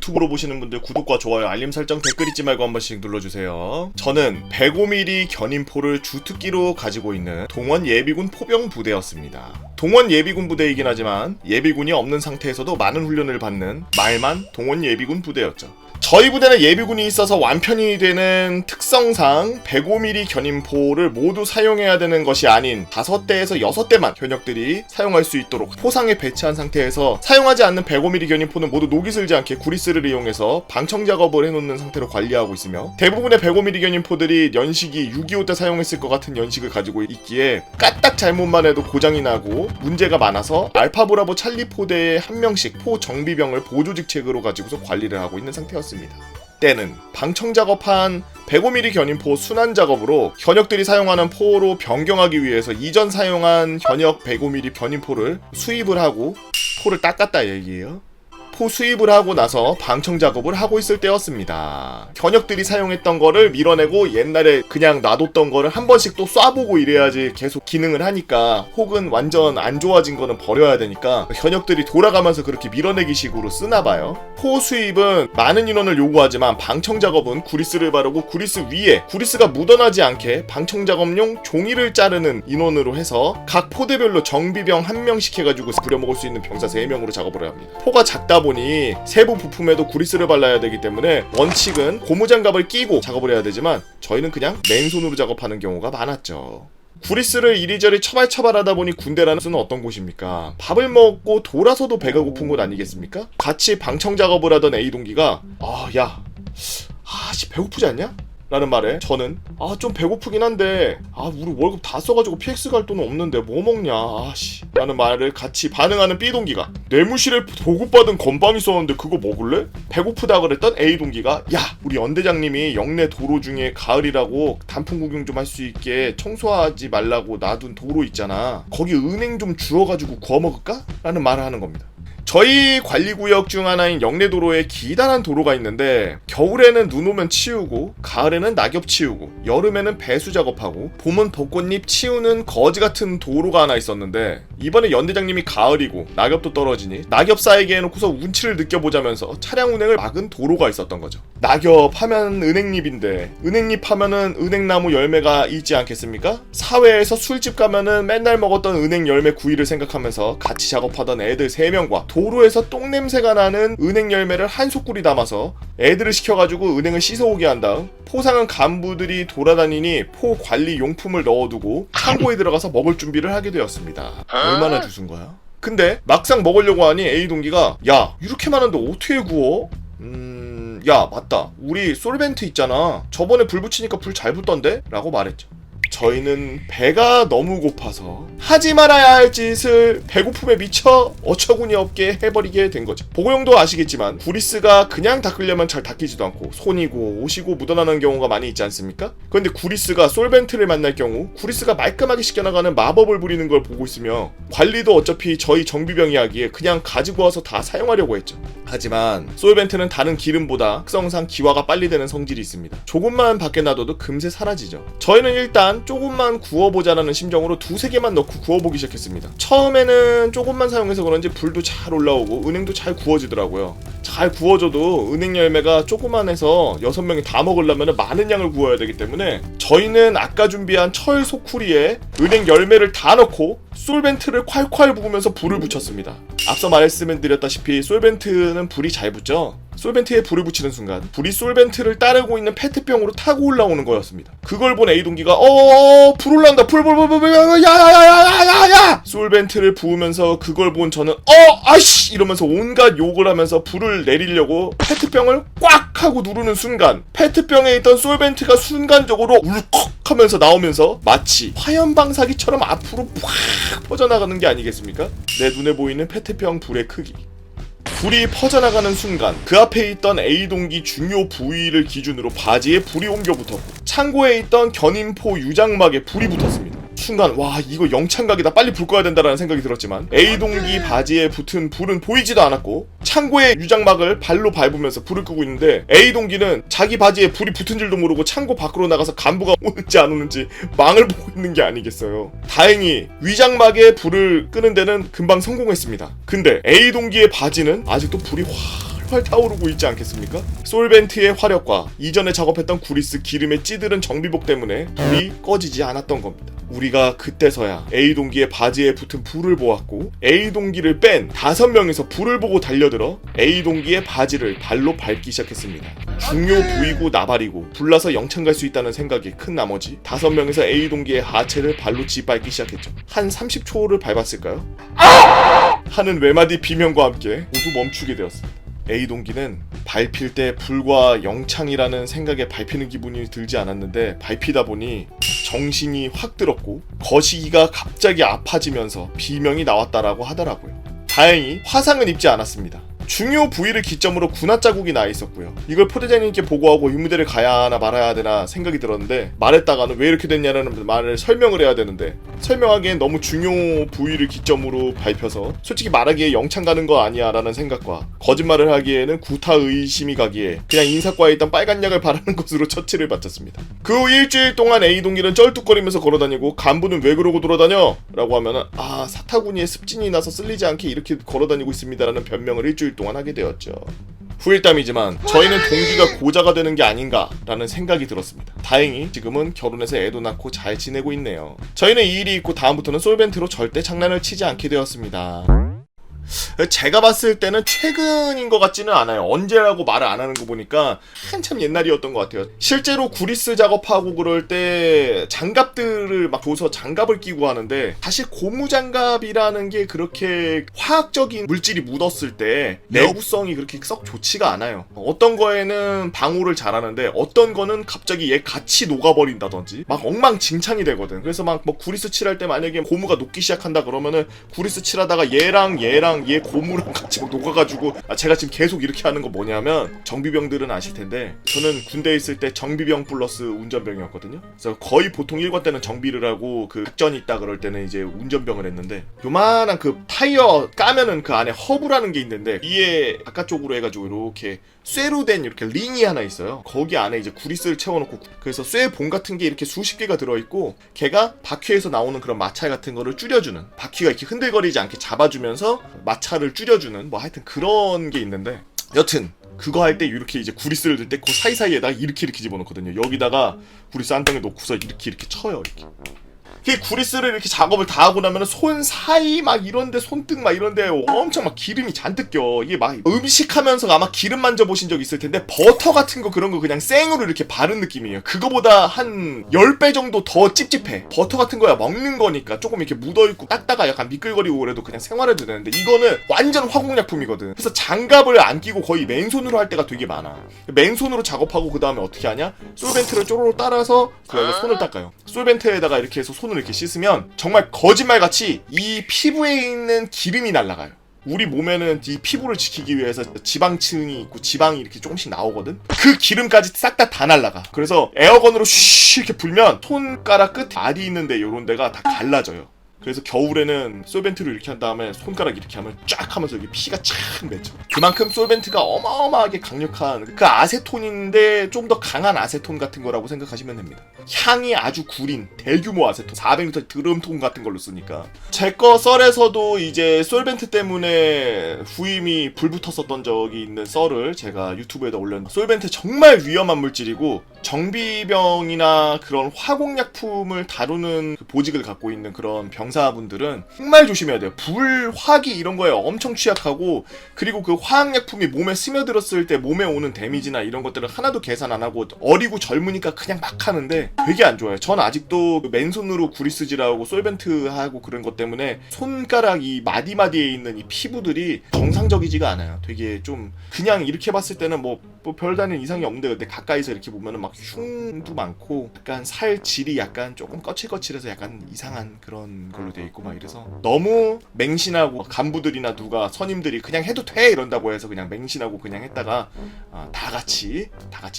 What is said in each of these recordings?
유튜브로 보시는 분들 구독과 좋아요, 알림 설정, 댓글 잊지 말고 한 번씩 눌러주세요. 저는 105mm 견인포를 주특기로 가지고 있는 동원 예비군 포병 부대였습니다. 동원 예비군 부대이긴 하지만 예비군이 없는 상태에서도 많은 훈련을 받는 말만 동원 예비군 부대였죠. 저희 부대는 예비군이 있어서 완편이 되는 특성상 105mm 견인포를 모두 사용해야 되는 것이 아닌 5대에서 6대만 현역들이 사용할 수 있도록 포상에 배치한 상태에서 사용하지 않는 105mm 견인포는 모두 녹이 슬지 않게 구리스를 이용해서 방청 작업을 해놓는 상태로 관리하고 있으며, 대부분의 105mm 견인포들이 연식이 6.25 때 사용했을 것 같은 연식을 가지고 있기에 까딱 잘못만 해도 고장이 나고 문제가 많아서 알파 브라보 찰리 포대에 한 명씩 포 정비병을 보조직책으로 가지고서 관리를 하고 있는 상태였습니다. 때는 방청 작업한 105mm 견인포 순환 작업으로 현역들이 사용하는 포로 변경하기 위해서 이전 사용한 현역 105mm 견인포를 수입을 하고, 포를 닦았다 얘기예요. 포 수입을 하고 나서 방청 작업을 하고 있을 때였습니다. 현역들이 사용했던 거를 밀어내고 옛날에 그냥 놔뒀던 거를 한 번씩 또 쏴보고 이래야지 계속 기능을 하니까, 혹은 완전 안 좋아진 거는 버려야 되니까 현역들이 돌아가면서 그렇게 밀어내기 식으로 쓰나봐요. 포 수입은 많은 인원을 요구하지만 방청 작업은 구리스를 바르고 구리스 위에 구리스가 묻어나지 않게 방청 작업용 종이를 자르는 인원으로 해서 각 포대별로 정비병 한 명씩 해가지고 부려먹을 수 있는 병사 3명으로 작업을 합니다. 포가 작다 보니 세부 부품에도 구리스를 발라야 되기 때문에 원칙은 고무장갑을 끼고 작업을 해야 되지만 저희는 그냥 맨손으로 작업하는 경우가 많았죠. 구리스를 이리저리 처발처발하다 보니 군대라는 것은 어떤 곳입니까? 밥을 먹고 돌아서도 배가 고픈 곳 아니겠습니까? 같이 방청 작업을 하던 A동기가 배고프지 않냐? 라는 말에 저는 좀 배고프긴 한데 우리 월급 다 써가지고 PX 갈 돈은 없는데 뭐 먹냐 라는 말을 같이 반응하는 B동기가 내무실에 보급받은 건빵 있었는데 그거 먹을래? 배고프다 그랬던 A동기가 우리 연대장님이 영내 도로 중에 가을이라고 단풍 구경 좀 할 수 있게 청소하지 말라고 놔둔 도로 있잖아, 거기 은행 좀 주워가지고 구워 먹을까? 라는 말을 하는 겁니다. 저희 관리구역 중 하나인 영내도로에 기단한 도로가 있는데, 겨울에는 눈 오면 치우고, 가을에는 낙엽 치우고, 여름에는 배수 작업하고, 봄은 벚꽃잎 치우는 거지같은 도로가 하나 있었는데, 이번에 연대장님이 가을이고 낙엽도 떨어지니 낙엽 쌓이게 해놓고서 운치를 느껴보자면서 차량 운행을 막은 도로가 있었던 거죠. 낙엽 하면 은행잎인데 은행잎 하면은 은행나무 열매가 있지 않겠습니까? 사회에서 술집 가면은 맨날 먹었던 은행 열매 구이를 생각하면서 같이 작업하던 애들 3명과 도로에서 똥냄새가 나는 은행 열매를 한 소쿠리 담아서 애들을 시켜가지고 은행을 씻어오게 한 다음, 포상은 간부들이 돌아다니니 포 관리 용품을 넣어두고 창고에 들어가서 먹을 준비를 하게 되었습니다. 얼마나 주순 거야? 근데 막상 먹으려고 하니 A동기가 이렇게 많은데 어떻게 구워? 맞다, 우리 솔벤트 있잖아, 저번에 불 붙이니까 불 잘 붙던데? 라고 말했죠. 저희는 배가 너무 고파서 하지 말아야 할 짓을 배고픔에 미쳐 어처구니 없게 해버리게 된 거죠. 보고형도 아시겠지만 구리스가 그냥 닦으려면 잘 닦이지도 않고 손이고 옷이고 묻어나는 경우가 많이 있지 않습니까? 그런데 구리스가 솔벤트를 만날 경우 구리스가 말끔하게 씻겨나가는 마법을 부리는 걸 보고 있으며, 관리도 어차피 저희 정비병이 하기에 그냥 가지고 와서 다 사용하려고 했죠. 하지만 솔벤트는 다른 기름보다 특성상 기화가 빨리 되는 성질이 있습니다. 조금만 밖에 놔둬도 금세 사라지죠. 저희는 일단 조금만 구워보자라는 심정으로 2-3개만 넣고 구워보기 시작했습니다. 처음에는 조금만 사용해서 그런지 불도 잘 올라오고 은행도 잘 구워지더라고요. 잘 구워져도 은행 열매가 조그만해서 6명이 다 먹으려면 많은 양을 구워야 되기 때문에 저희는 아까 준비한 철 소쿠리에 은행 열매를 다 넣고 솔벤트를 콸콸 부으면서 불을 붙였습니다. 앞서 말씀드렸다시피 솔벤트는 불이 잘 붙죠. 솔벤트에 불을 붙이는 순간 불이 솔벤트를 따르고 있는 페트병으로 타고 올라오는 거였습니다. 그걸 본 A동기가 불 올라온다, 불 야야야야야야야 솔벤트를 부으면서 그걸 본 저는 아이씨 이러면서 온갖 욕을 하면서 불을 내리려고 페트병을 꽉 하고 누르는 순간 페트병에 있던 솔벤트가 순간적으로 울컥 하면서 나오면서 마치 화염방사기처럼 앞으로 팍 퍼져나가는 게 아니겠습니까? 내 눈에 보이는 페트병 불의 크기. 불이 퍼져나가는 순간 그 앞에 있던 A동기 중요 부위를 기준으로 바지에 불이 옮겨 붙었고, 창고에 있던 견인포 유장막에 불이 붙었습니다. 순간 이거 영창각이다, 빨리 불 꺼야 된다라는 생각이 들었지만 A동기 바지에 붙은 불은 보이지도 않았고, 창고의 유장막을 발로 밟으면서 불을 끄고 있는데 A동기는 자기 바지에 불이 붙은 줄도 모르고 창고 밖으로 나가서 간부가 오는지 안 오는지 망을 보고 있는 게 아니겠어요. 다행히 위장막에 불을 끄는 데는 금방 성공했습니다. 근데 A동기의 바지는 아직도 불이 팔팔 타오르고 있지 않겠습니까? 솔벤트의 화력과 이전에 작업했던 구리스 기름에 찌들은 정비복 때문에 불이 꺼지지 않았던 겁니다. 우리가 그때서야 A동기의 바지에 붙은 불을 보았고 A동기를 뺀 5명이서 불을 보고 달려들어 A동기의 바지를 발로 밟기 시작했습니다. 중요 부위고 나발이고 불나서 영창 갈 수 있다는 생각이 큰 나머지 5명이서 A동기의 하체를 발로 짓밟기 시작했죠. 한 30초를 밟았을까요? 하는 외마디 비명과 함께 모두 멈추게 되었습니다. A동기는 밟힐 때 불과 영창이라는 생각에 밟히는 기분이 들지 않았는데 밟히다 보니 정신이 확 들었고 거시기가 갑자기 아파지면서 비명이 나왔다라고 하더라고요. 다행히 화상은 입지 않았습니다. 중요 부위를 기점으로 군화 자국이 나 있었고요. 이걸 포대장님께 보고하고 의무대를 가야 하나 말아야 되나 생각이 들었는데 말했다가는 왜 이렇게 됐냐는 말을 설명을 해야 되는데 설명하기엔 너무 중요 부위를 기점으로 밟혀서 솔직히 말하기에 영창 가는 거 아니야 라는 생각과 거짓말을 하기에는 구타 의심이 가기에 그냥 인사과에 있던 빨간 약을 바르는 것으로 처치를 마쳤습니다. 그 후 일주일 동안 A동기는 쩔뚝거리면서 걸어다니고 간부는 왜 그러고 돌아다녀? 라고 하면은 사타구니에 습진이 나서 쓸리지 않게 이렇게 걸어다니고 있습니다 라는 변명을 일주일 동안 하게 되었죠. 후일담이지만 저희는 동기가 고자가 되는 게 아닌가 라는 생각이 들었습니다. 다행히 지금은 결혼해서 애도 낳고 잘 지내고 있네요. 저희는 이 일이 있고 다음부터는 솔벤트로 절대 장난을 치지 않게 되었습니다. 제가 봤을 때는 최근인 것 같지는 않아요. 언제라고 말을 안 하는 거 보니까 한참 옛날이었던 것 같아요. 실제로 구리스 작업하고 그럴 때 장갑들을 막 줘서 장갑을 끼고 하는데 사실 고무장갑이라는 게 그렇게 화학적인 물질이 묻었을 때 내구성이 그렇게 썩 좋지가 않아요. 어떤 거에는 방호를 잘하는데 어떤 거는 갑자기 얘 같이 녹아버린다든지 막 엉망진창이 되거든. 그래서 막 뭐 구리스 칠할 때 만약에 고무가 녹기 시작한다 그러면은 구리스 칠하다가 얘랑 얘 고무랑 같이 막 녹아가지고 제가 지금 계속 이렇게 하는 거 뭐냐면 정비병들은 아실 텐데 저는 군대에 있을 때 정비병 플러스 운전병이었거든요. 그래서 거의 보통 일과 때는 정비를 하고 그 작전이 있다 그럴 때는 이제 운전병을 했는데 요만한 그 타이어 까면은 그 안에 허브라는 게 있는데 위에 바깥쪽으로 해가지고 이렇게 쇠로 된 이렇게 링이 하나 있어요. 거기 안에 이제 구리스를 채워놓고 그래서 쇠봉 같은 게 이렇게 수십 개가 들어있고 걔가 바퀴에서 나오는 그런 마찰 같은 거를 줄여주는 바퀴가 이렇게 흔들거리지 않게 잡아주면서 마찰을 줄여주는 뭐 하여튼 그런 게 있는데 여튼 그거 할 때 이렇게 이제 구리스를 들 때 그 사이사이에다가 이렇게 집어넣거든요. 여기다가 구리스 한 덩이 놓고서 이렇게 쳐요. 이렇게. 그 구리스를 이렇게 작업을 다 하고 나면 손 사이 막 이런데 손등 막 이런데 엄청 막 기름이 잔뜩 껴. 이게 막 음식하면서 아마 기름 만져보신 적 있을 텐데 버터 같은 거 그런 거 그냥 생으로 이렇게 바른 느낌이에요. 그거보다 한 10배 정도 더 찝찝해. 버터 같은 거야 먹는 거니까 조금 이렇게 묻어있고 닦다가 약간 미끌거리고 그래도 그냥 생활해도 되는데 이거는 완전 화공약품이거든. 그래서 장갑을 안 끼고 거의 맨손으로 할 때가 되게 많아. 맨손으로 작업하고 그 다음에 어떻게 하냐? 솔벤트를 쪼로로 따라서 그다음에 손을 닦아요. 솔벤트에다가 이렇게 해서 손을 이렇게 씻으면 정말 거짓말같이 이 피부에 있는 기름이 날아가요. 우리 몸에는 이 피부를 지키기 위해서 지방층이 있고 지방이 이렇게 조금씩 나오거든. 그 기름까지 싹 다 날아가. 그래서 에어건으로 쉬 이렇게 불면 손가락 끝 알이 있는데 요런 데가 다 갈라져요. 그래서 겨울에는 솔벤트를 이렇게 한 다음에 손가락 이렇게 하면 쫙 하면서 여기 피가 쫙 맺혀. 그만큼 솔벤트가 어마어마하게 강력한 그 아세톤인데 좀 더 강한 아세톤 같은 거라고 생각하시면 됩니다. 향이 아주 구린 대규모 아세톤 400리터 드럼통 같은 걸로 쓰니까 제 거 썰에서도 이제 솔벤트 때문에 후임이 불붙었었던 적이 있는 썰을 제가 유튜브에다 올렸는데 솔벤트 정말 위험한 물질이고 정비병이나 그런 화공약품을 다루는 그 보직을 갖고 있는 그런 병사분들은 정말 조심해야 돼요. 불, 화기 이런 거에 엄청 취약하고 그리고 그 화학약품이 몸에 스며들었을 때 몸에 오는 데미지나 이런 것들을 하나도 계산 안 하고 어리고 젊으니까 그냥 막 하는데 되게 안 좋아요. 전 아직도 맨손으로 구리스질하고 솔벤트하고 그런 것 때문에 손가락 이 마디마디에 있는 이 피부들이 정상적이지가 않아요. 되게 좀 그냥 이렇게 봤을 때는 뭐 별다른 이상이 없는데 근데 가까이서 이렇게 보면은 막 흉도 많고 약간 살 질이 약간 조금 거칠거칠해서 약간 이상한 그런 걸로 돼 있고 막 이래서 너무 맹신하고 간부들이나 누가 선임들이 그냥 해도 돼 이런다고 해서 그냥 맹신하고 그냥 했다가 다 같이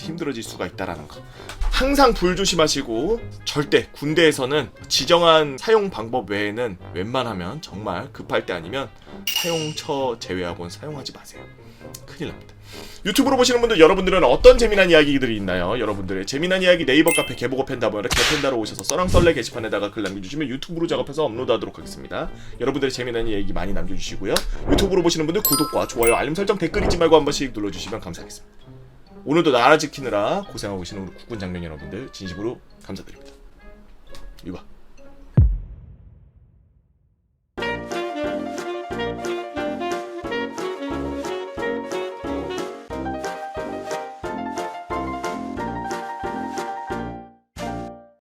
힘들어질 수가 있다라는 거. 항상 불 조심하시고 절대 군대에서는 지정한 사용 방법 외에는 웬만하면 정말 급할 때 아니면 사용처 제외하고는 사용하지 마세요. 큰일 납니다. 유튜브로 보시는 분들 여러분들은 어떤 재미난 이야기들이 있나요? 여러분들의 재미난 이야기 네이버 카페 개보고 팬다보라 개팬다로 오셔서 써랑썰레 게시판에다가 글 남겨주시면 유튜브로 작업해서 업로드하도록 하겠습니다. 여러분들의 재미난 이야기 많이 남겨주시고요. 유튜브로 보시는 분들 구독과 좋아요 알림 설정 댓글 잊지 말고 한 번씩 눌러주시면 감사하겠습니다. 오늘도 나라 지키느라 고생하고 계시는 우리 국군 장병 여러분들 진심으로 감사드립니다. 이봐.